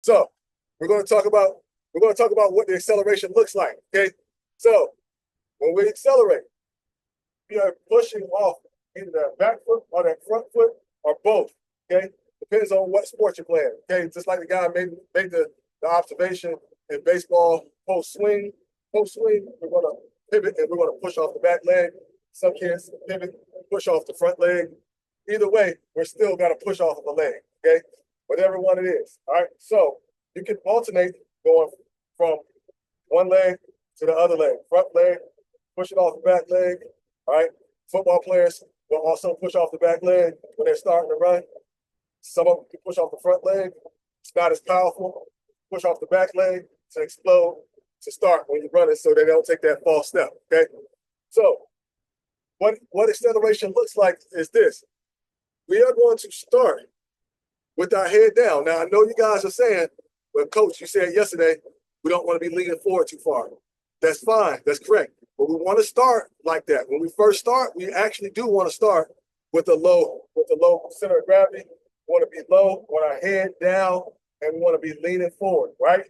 So we're going to talk about what the acceleration looks like. Okay. So when we accelerate, we are pushing off either that back foot or that front foot or both. Okay. Depends on what sport you're playing. Okay. Just like the guy made the observation in baseball, post swing, we're going to pivot and we're going to push off the back leg. Some kids pivot, push off the front leg. Either way, we're still going to push off of the leg. Okay. Whatever one it is. All right. So you can alternate going from one leg to the other leg, front leg, pushing off the back leg. All right. Football players will also push off the back leg when they're starting to run. Some of them can push off the front leg. It's not as powerful. Push off the back leg to explode to start when you're running so they don't take that false step. Okay. So what acceleration looks like is this. We are going to start with our head down. Now, I know you guys are saying, well, coach, you said yesterday, we don't want to be leaning forward too far. That's fine. That's correct. But we want to start like that. When we first start, we actually do want to start with the low center of gravity. We want to be low, want our head down, and we want to be leaning forward, right?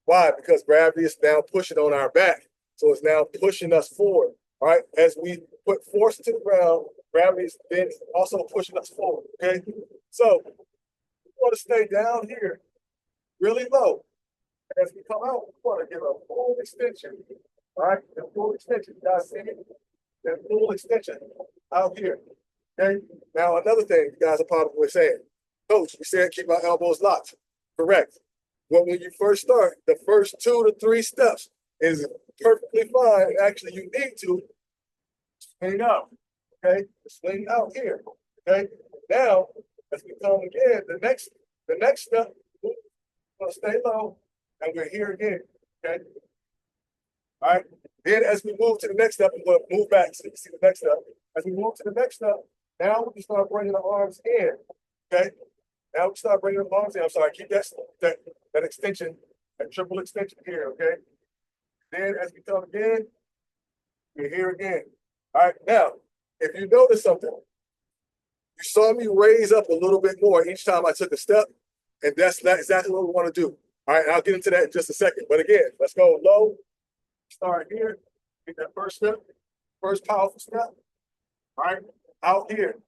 Why? Because gravity is now pushing on our back. So it's now pushing us forward, all right? As we put force to the ground, gravity is then also pushing us forward, okay? So we want to stay down here really low. As we come out, we want to give a full extension. All right, the full extension. You guys see it? The full extension out here. Okay. Now another thing you guys are probably saying, Coach, you said keep our elbows locked. Correct. Well, when you first start, the first 2 to 3 steps is perfectly fine. Actually, you need to swing out. Okay, swing out here. Okay. Now, as we come again, the next step, we're gonna stay low. And we're here again, okay? All right. Then as we move to the next step, we're going to move back so you can see the next step. As we move to the next step, now we can start bringing the arms in, okay? Now we start bringing the arms in. I'm sorry, keep that extension, that triple extension here, okay? Then as we come again, we're here again. All right, now, if you notice something, you saw me raise up a little bit more each time I took a step, and that's exactly what we want to do. All right, I'll get into that in just a second. But again, let's go low. Start here. Get that first step, first powerful step. All right, out here.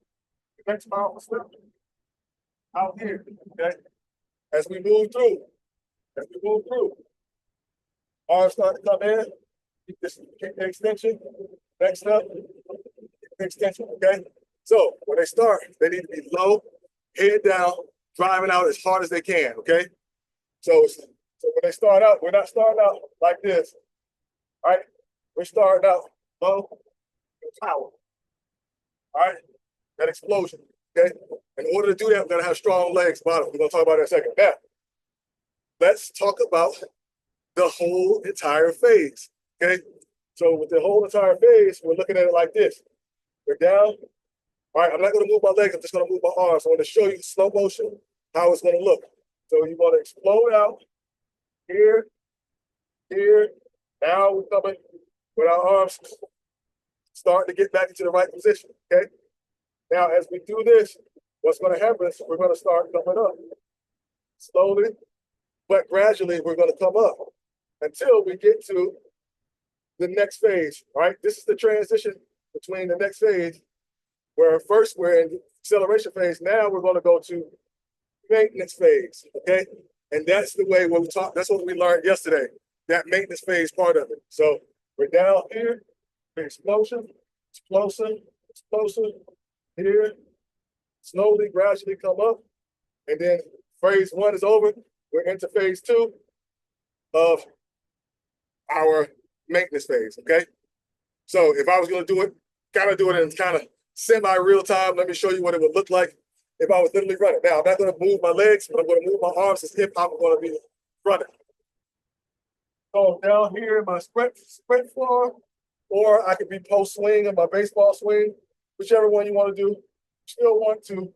The next powerful step. Out here. Okay. As we move through, arms start to come in. Keep the extension. Next up, the extension. Okay. So when they start, they need to be low, head down, driving out as hard as they can. Okay. So when they start out, we're not starting out like this, right? We're starting out low and power, all right? That explosion, okay? In order to do that, we're gonna have strong legs, bottom. We're gonna talk about that in a second. Now, let's talk about the whole entire phase, okay? So with the whole entire phase, we're looking at it like this. We're down. All right, I'm not gonna move my legs, I'm just gonna move my arms. I want to show you slow motion, how it's gonna look. So you want to explode out here, here. Now we're coming with our arms starting to get back into the right position. Okay. Now, as we do this, what's going to happen is we're going to start coming up slowly, but gradually we're going to come up until we get to the next phase. All right. This is the transition between the next phase, where first we're in acceleration phase. Now we're going to go to maintenance phase, okay? And that's the way when we talk, that's what we learned yesterday, that maintenance phase part of it. So we're down here, explosion, here, slowly, gradually come up. And then phase 1 is over. We're into phase 2 of our maintenance phase, okay? So if I was gonna do it, kind of do it in kind of semi-real time, let me show you what it would look like if I was literally running. Now, I'm not going to move my legs, but I'm going to move my arms as if I'm going to be running. So down here in my sprint floor, or I could be post swing in my baseball swing, whichever one you want to do. You still want to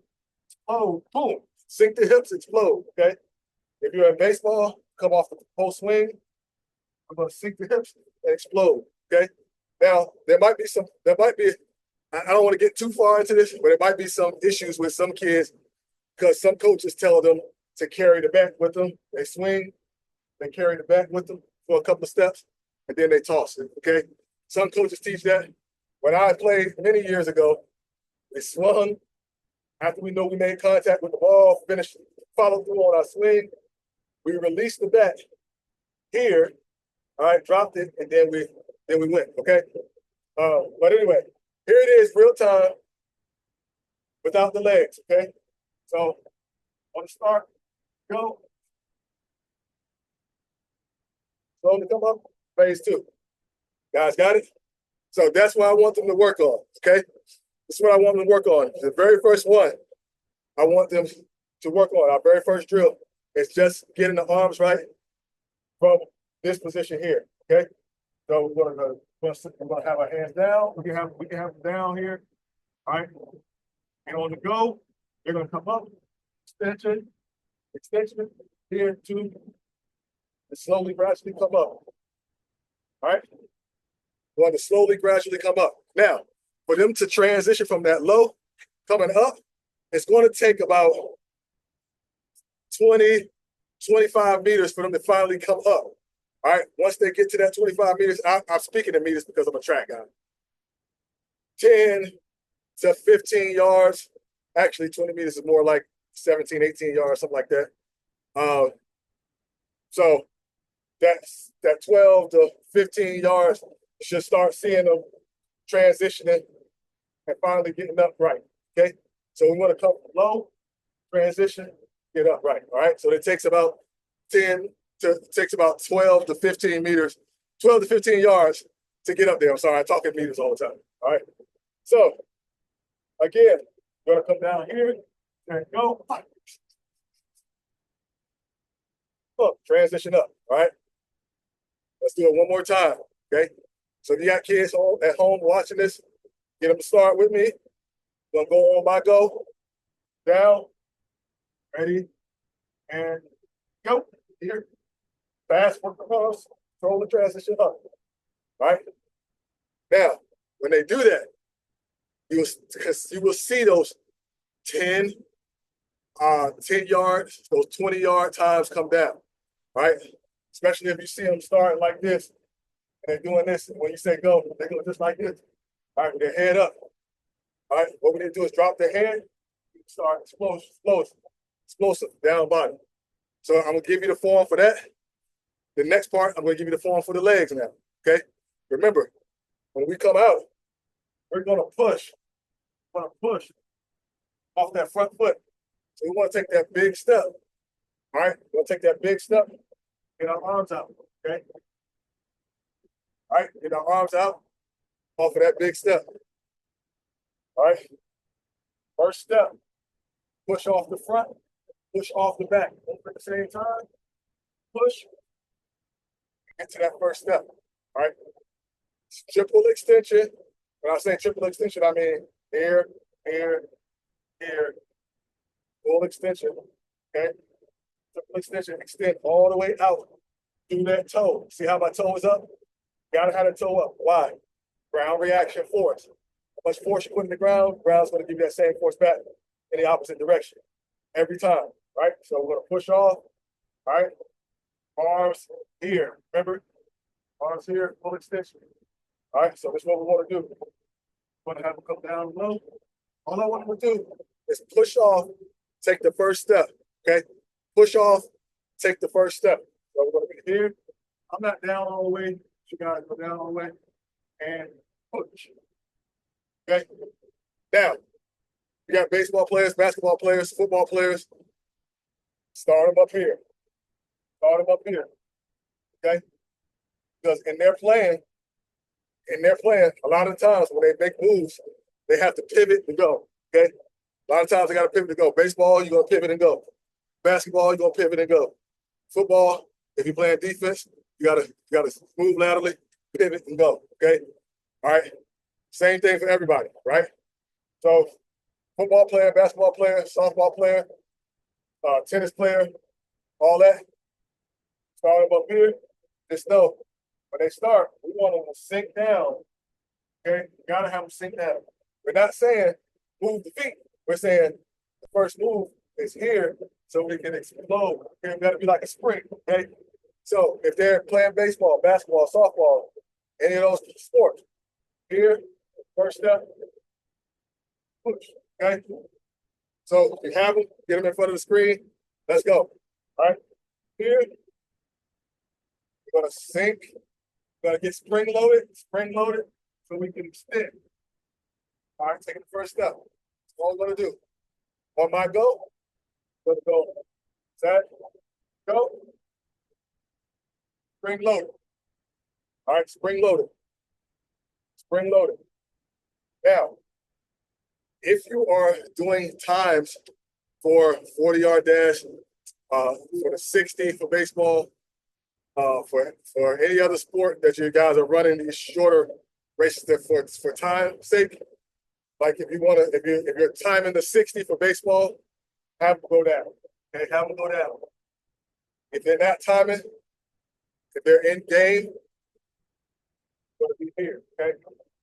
explode, boom, sink the hips, explode, okay? If you're in baseball, come off the post swing, I'm going to sink the hips and explode, okay? Now, there might be, I don't want to get too far into this, but it might be some issues with some kids because some coaches tell them to carry the bat with them. They swing, they carry the bat with them for a couple of steps, and then they toss it. Okay. Some coaches teach that. When I played many years ago, we swung after we know we made contact with the ball, finished, follow through on our swing. We released the bat here, all right, dropped it, and then we went. Okay. But anyway, here it is, real time, without the legs. Okay. So on the start, go. Slowly come up. Phase two. Guys, got it? So that's what I want them to work on. Okay. This is what I want them to work on. The very first one, I want them to work on. Our very first drill is just getting the arms right from this position here. Okay. So we're gonna have our hands down. We can have them down here. All right. And on the go, they're gonna come up, extension, here, two, and slowly, gradually come up. All right. Going to slowly, gradually come up. Now, for them to transition from that low coming up, it's going to take about 20, 25 meters for them to finally come up. All right. Once they get to that 25 meters, I'm speaking in meters because I'm a track guy. 10 to 15 yards. Actually, 20 meters is more like 17, 18 yards, something like that. So that's that 12 to 15 yards should start seeing them transitioning and finally getting up right. Okay. So we want to come low, transition, get up right. All right. So it takes about 12 to 15 meters, 12 to 15 yards to get up there. I'm sorry, I talk in meters all the time. All right. So again, we're gonna come down here and go. Up, transition up. All right. Let's do it one more time. Okay. So if you got kids at home watching this, get them to start with me. Gonna go on my go. Down. Ready. And go. Here. Fast work across. Control the transition up. All right. Now, when they do that, you will see those 10 yards, those 20-yard times come down. All right. Especially if you see them starting like this and they're doing this. And when you say go, they go just like this. All right, with their head up. All right, what we need to do is drop their head, start explosive down bottom. So I'm gonna give you the form for that. The next part, I'm gonna give you the form for the legs now. Okay. Remember, when we come out, we're gonna push. Push off that front foot. So we want to take that big step. All right, we're gonna take that big step, get our arms out. Okay. All right, get our arms out off of that big step. All right. First step, push off the front, push off the back. Both at the same time. Push. Get to that first step. All right. Triple extension. When I say triple extension, I mean here, here, here. Full extension. Okay. Triple extension. Extend all the way out through that toe. See how my toe is up? Gotta have the toe up. Why? Ground reaction force. How much force you put in the ground, ground's gonna give you that same force back in the opposite direction. Every time. Right? So we're gonna push off. All right. Arms here. Remember? Arms here, full extension. All right, so this is what we want to do. We're gonna have them come down low. All I want them to do is push off, take the first step. Okay? Push off, take the first step. So we're gonna be here. I'm not down all the way. You guys go down all the way and push. Okay. Now, you got baseball players, basketball players, football players. Start them up here. Start them up here. Okay. Because in their playing, a lot of times when they make moves, they have to pivot and go. Okay. A lot of times they got to pivot and go. Baseball, you're gonna pivot and go. Basketball, you're gonna pivot and go. Football, if you're playing defense, you gotta move laterally, pivot and go. Okay. All right. Same thing for everybody, right? So football player, basketball player, softball player, tennis player, all that. Start them up here. Just know when they start, we want them to sink down. Okay, you gotta have them sink down. We're not saying move the feet. We're saying the first move, is here so we can explode. It's got to be like a sprint, okay? So if they're playing baseball, basketball, softball, any of those sports, here, first step, push, okay? So if you have them, get them in front of the screen. Let's go. All right. Here, we're gonna sink. We're gonna get spring loaded, so we can extend. All right, taking the first step. That's all we're gonna do. On my go, let's go. Set, go. Spring loaded. All right, spring loaded. Spring loaded. Now, if you are doing times for 40-yard dash, for the 60 for baseball, for any other sport that you guys are running these shorter races that for time's sake, like if you're timing the 60 for baseball, have them go down. Okay, have them go down. If they're not timing, if they're in game, going to be here. Okay,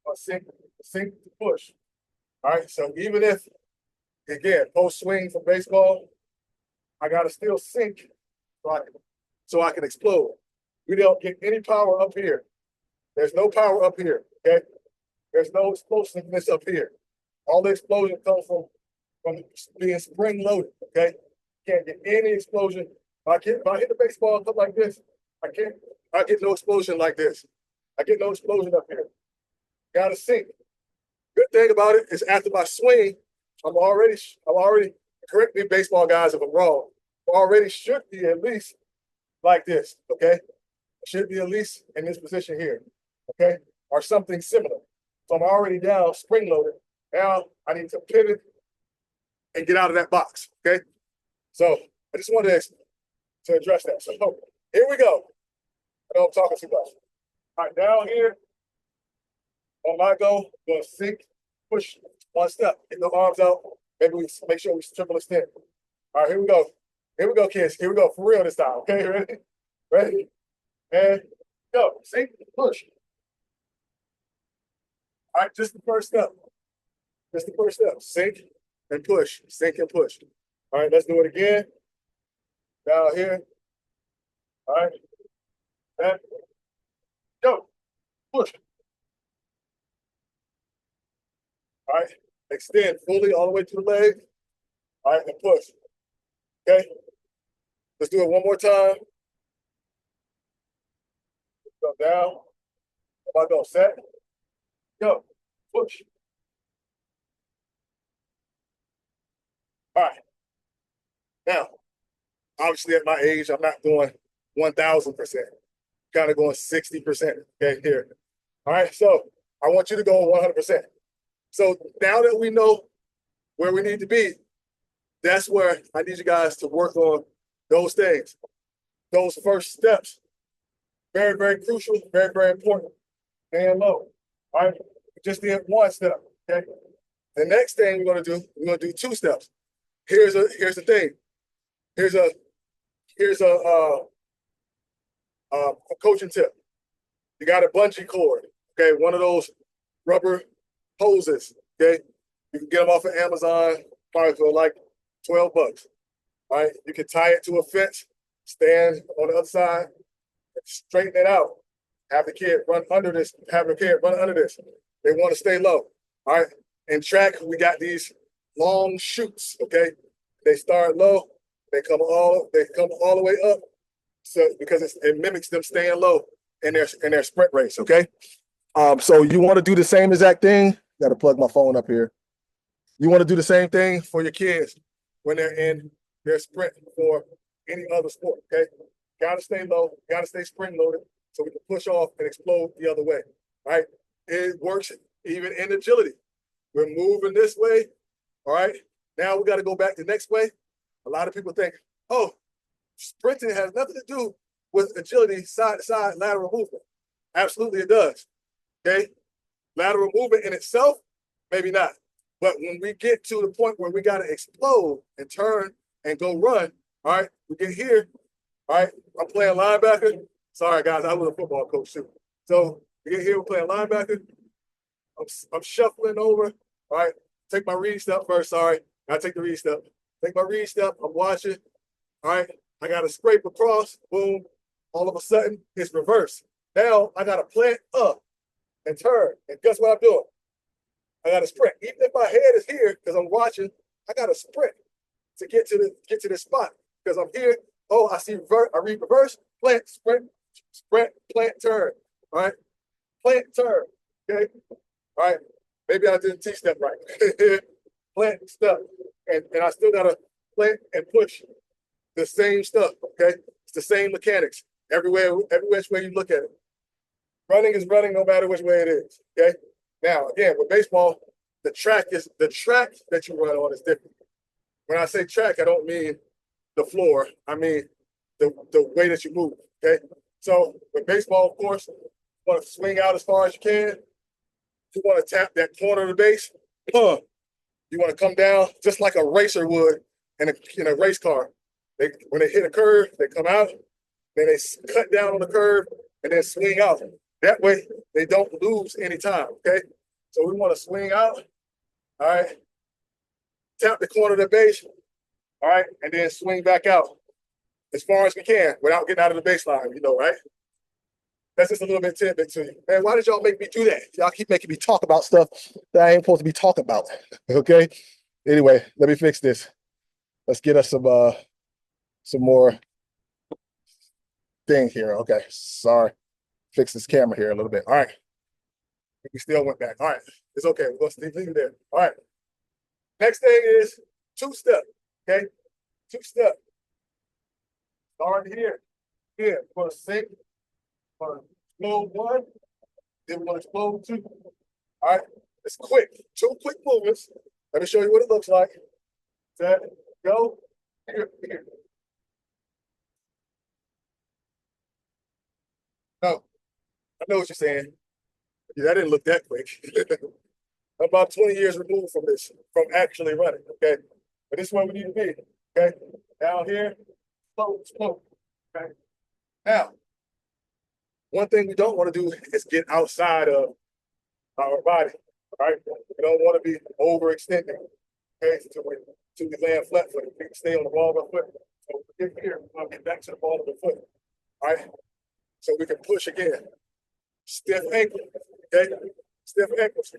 or sink to push. All right. So even if again post swing for baseball, I gotta still sink so I can explode. We don't get any power up here. There's no power up here. Okay. There's no explosiveness up here. All the explosion comes from being spring loaded. Okay. Can't get any explosion. If I hit the baseball and come like this, I get no explosion like this. I get no explosion up here. Gotta sink. Good thing about it is after my swing, I'm already, correct me baseball guys if I'm wrong, already should be at least like this, okay? Should be at least in this position here, okay? Or something similar. So I'm already down, spring loaded. Now I need to pivot and get out of that box, okay? So I just wanted to address that. So here we go. I know I'm talking too much. All right, down here, on my go, I'm gonna sink, push one step, get the arms out. Maybe we make sure we triple extend. All right, here we go. Here we go, kids. Here we go for real this time. Okay, ready? Ready? And go. Sink, push. All right, just the first step. Just the first step. Sink and push. Sink and push. All right, let's do it again. Down here. All right. And go. Push. All right. Extend fully all the way to the leg. All right, and push. Okay. Let's do it one more time. Go down. Come on, go. Set. Go. Push. All right. Now, obviously at my age, I'm not going 1,000%. Kind of going 60%. Okay, here. All right, so I want you to go 100%. So now that we know where we need to be, that's where I need you guys to work on those things, those first steps. Very, very crucial, very, very important. And low. All right, we just did one step. Okay. The next thing we're gonna do 2 steps. Here's the thing. Here's a coaching tip. You got a bungee cord. Okay, one of those rubber hoses. Okay, you can get them off of Amazon probably for like $12. All right, you can tie it to a fence, stand on the other side, straighten it out. Have the kid run under this. Have the kid run under this. They want to stay low. All right. In track, we got these long chutes. Okay, they start low. They come all the way up. So because it mimics them staying low in their sprint race. Okay. So you want to do the same exact thing. Got to plug my phone up here. You want to do the same thing for your kids when they're in their sprint for any other sport. Okay. Got to stay low. Got to stay spring loaded so we can push off and explode the other way. Right. It works even in agility. We're moving this way. All right. Now we got to go back the next way. A lot of people think, oh, sprinting has nothing to do with agility, side to side, lateral movement. Absolutely, it does. Okay. Lateral movement in itself, maybe not. But when we get to the point where we got to explode and turn and go run, all right, we get here. All right, I'm playing linebacker. Sorry, guys, I was a football coach too. So we get here, we're playing linebacker. I'm shuffling over. All right, take my read step first. Sorry, I take the read step. take my read step, I'm watching. All right, I got to scrape across, boom. All of a sudden, it's reversed. Now I got to plant up and turn. And guess what I'm doing? I got to sprint. Even if my head is here, because I'm watching, I got to sprint to get to this spot. Because I'm here. Oh, I see I read reverse, plant, sprint, plant, turn. All right, plant, turn. Okay. All right. Maybe I didn't teach that right. Plant stuff. And I still gotta plant and push the same stuff. Okay. It's the same mechanics. Everywhere, every which way you look at it. Running is running no matter which way it is. Okay. Now, again, with baseball, the track that you run on is different. When I say track, I don't mean the floor. I mean the way that you move. Okay. So with baseball, of course, you want to swing out as far as you can. You want to tap that corner of the base. You want to come down just like a racer would in a race car. When they hit a curve, they come out, then they cut down on the curve and then swing out. That way, they don't lose any time. Okay. So we want to swing out. All right. Tap the corner of the base. All right. And then swing back out as far as we can without getting out of the baseline, right? That's just a little bit tidbit to you. Man, why did y'all make me do that? Y'all keep making me talk about stuff that I ain't supposed to be talking about. Okay? Anyway, let me fix this. Let's get us some more thing here. Okay. Sorry. Fix this camera here a little bit. All right. We still went back. All right. It's okay. We're going to leave it there. All right. Next thing is two-step. Okay? Two-step. Start here. Here. We're going to sink. We're going to explode one. Then we're going to explode two. All right? It's quick. Two quick movements. Let me show you what it looks like. Set. Go. Here. No. I know what you're saying. Yeah, that didn't look that quick. I'm about 20 years removed from this, from actually running, okay? But this is where we need to be, okay? Down here, slow, okay? Now, one thing we don't want to do is get outside of our body, right? We don't want to be overextending, okay? So we land flat-footed. We can stay on the ball of the foot. So we get here, we'll get back to the ball of the foot, all right? So we can push again. Stiff ankle, okay? Stiff ankles.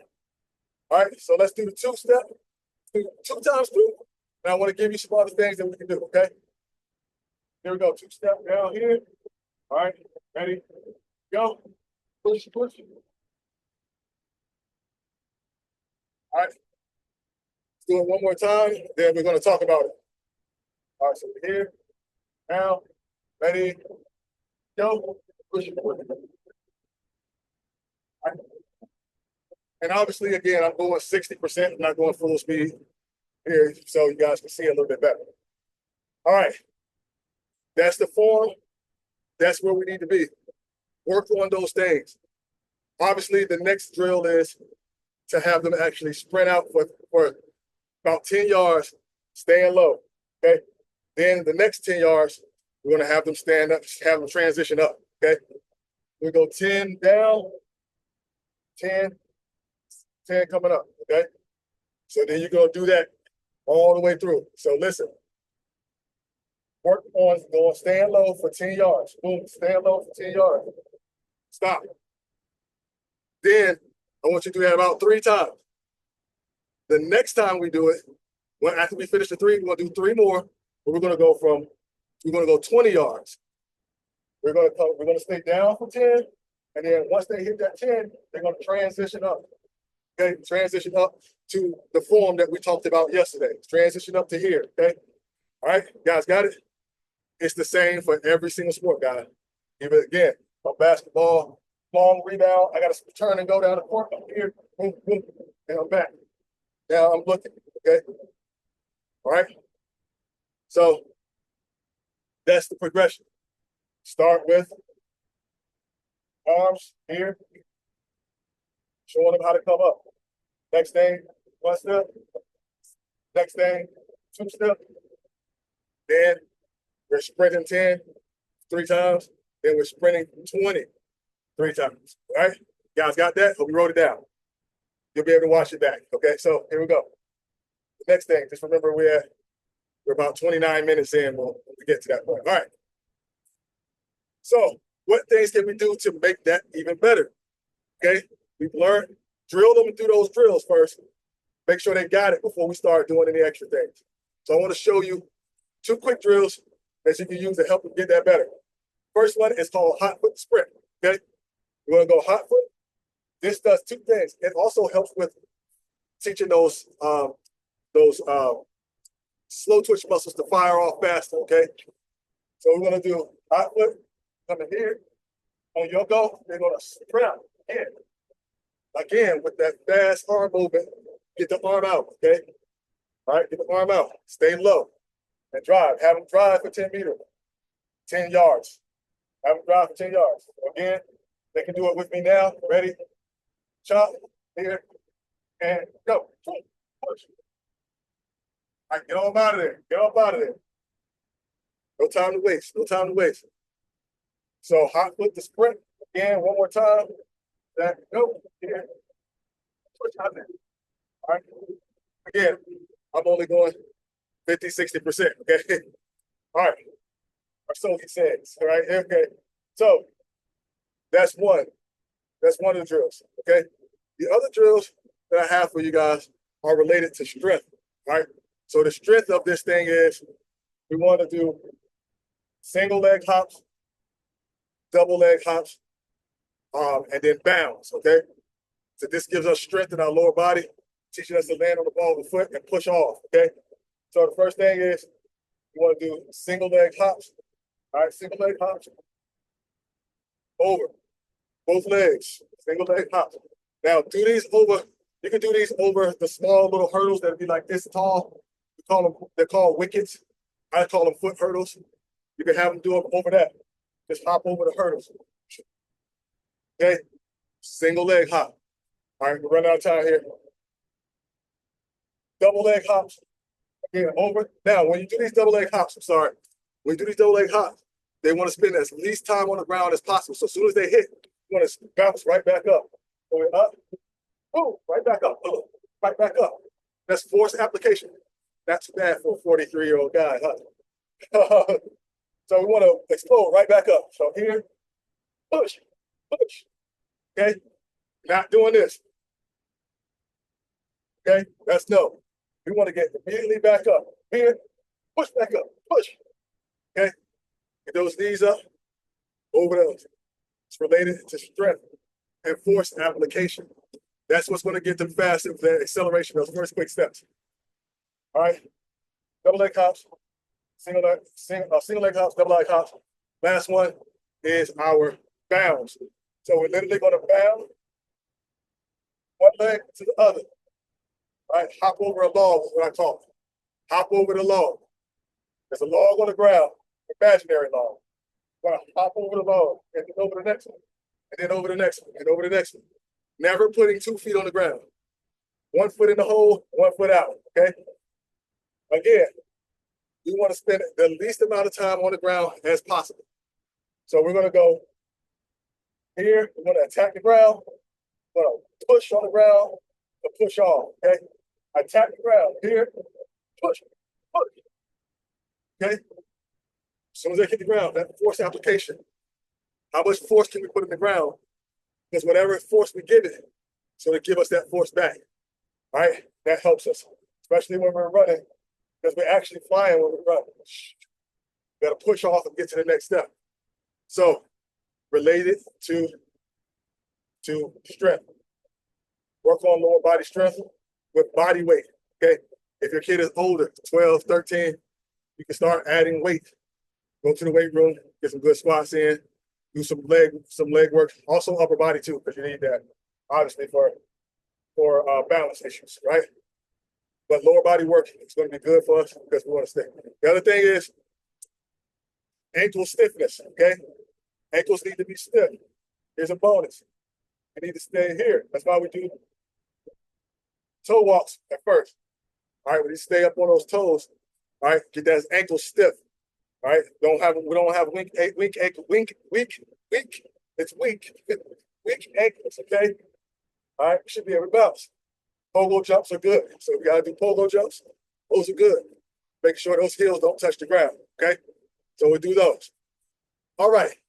All right, so let's do the two-step, two times two. And I want to give you some other things that we can do, okay? Here we go, two-step down here. All right, ready, go. Push. All right, let's do it one more time, then we're going to talk about it. All right, so we're here, now, ready, go. Push. All right. And obviously, again, I'm going 60%, I'm not going full speed here, so you guys can see a little bit better. All right. That's the form. That's where we need to be. Work on those things. Obviously, the next drill is to have them actually sprint out for about 10 yards, staying low. Okay. Then the next 10 yards, we're going to have them stand up, have them transition up. Okay. We go 10 down, 10 coming up, okay? So then you're going to do that all the way through. So listen, work on staying low for 10 yards. Boom, stand low for 10 yards. Stop. Then I want you to do that about 3 times. The next time we do it, after we finish the 3, we're going to do 3 more, but we're going to go 20 yards. We're going to stay down for 10, and then once they hit that 10, they're going to transition up. Okay, transition up to the form that we talked about yesterday. Transition up to here, okay? All right, guys, got it? It's the same for every single sport, guys. Even again, on basketball, long rebound, I got to turn and go down the court up here, boom, boom, and I'm back. Now I'm looking, okay? All right? So that's the progression. Start with arms here, showing them how to come up. Next thing, 1 step. Next thing, 2 step. Then we're sprinting 10 3 times. Then we're sprinting 20 3 times. All right? You guys got that? Hope you wrote it down. You'll be able to watch it back. Okay, so here we go. The next thing, just remember we're We're about 29 minutes in when we get to that point. All right. So what things can we do to make that even better? Okay. We've learned, drill them and do those drills first. Make sure they got it before we start doing any extra things. So I want to show you 2 quick drills that you can use to help you get that better. First one is called hot foot sprint. Okay. You want to go hot foot. This does 2 things. It also helps with teaching those slow twitch muscles to fire off faster. Okay. So we're going to do hot foot. Coming here. On your go, you're going to sprint out. Again, with that fast arm movement, get the arm out. Okay. All right. Get the arm out. Stay low. And drive. Have them drive for 10 meters. 10 yards. Have them drive for 10 yards. Again, they can do it with me now. Ready? Chop. Here. And go. Push. All right, get on out of there. Get up out of there. No time to waste. No time to waste. So hot foot the sprint. Again, one more time. That go. Here. Push out there. All right. Again, I'm only going 50, 60%. Okay. All right. Or so he says. All right. Okay. So that's one. That's one of the drills. Okay. The other drills that I have for you guys are related to strength. All right. So the strength of this thing is we want to do single leg hops, double leg hops, and then bounds. Okay. So this gives us strength in our lower body, teaching us to land on the ball of the foot and push off. Okay. So the first thing is you want to do single leg hops. All right, single leg hops. Over. Both legs. Single leg hops. Now do these over. You can do these over the small little hurdles that would be like this tall. We call them, they're called wickets. I call them foot hurdles. You can have them do them over that. Just hop over the hurdles. Okay. Single leg hop. All right, we're running out of time here. Double leg hops. Again, over. Now, when you do these double leg hops, when you do these double leg hops, they want to spend as least time on the ground as possible. So as soon as they hit, you want to bounce right back up. Going up, boom, right back up, boom, right back up. That's force application. That's bad for a 43-year-old guy, huh? So we want to explode right back up. So here, push, push. Okay, not doing this. Okay, that's no. We want to get immediately back up. Here, push back up, push. Okay, get those knees up, over those. It's related to strength and force application. That's what's going to get them faster with the acceleration, those first quick steps. All right, double leg hops, single leg hops, double leg hops. Last one is our bounds. So we're literally going to bound one leg to the other. All right, hop over a log is what I call it. Hop over the log. There's a log on the ground, imaginary log. We're going to hop over the log and then over the next one, and then over the next one, and over the next one. Never putting 2 feet on the ground. 1 foot in the hole, 1 foot out, okay? Again, you want to spend the least amount of time on the ground as possible. So we're going to go here. We're going to attack the ground. We're going to push on the ground to push off, okay? Attack the ground. Here, push, push. Okay? As soon as they hit the ground, that force application. How much force can we put in the ground? Because whatever force we give it, so to give us that force back. All right? That helps us, especially when we're running, because we're actually flying when we run. We got to push off and get to the next step. So, related to strength. Work on lower body strength with body weight, okay? If your kid is older, 12, 13, you can start adding weight. Go to the weight room, get some good squats in, do some leg work, also upper body too, because you need that, obviously, for balance issues, right? But lower body work is going to be good for us because we want to stay. The other thing is ankle stiffness, okay? Ankles need to be stiff. Here's a bonus. You need to stay here. That's why we do toe walks at first. All right, when you stay up on those toes, all right, get that ankle stiff. All right, we don't have weak it's weak ankles, okay? All right, should be able to bounce. Pogo jumps are good. So we gotta do pogo jumps. Those are good. making sure those heels don't touch the ground. Okay, so we'll do those. All right.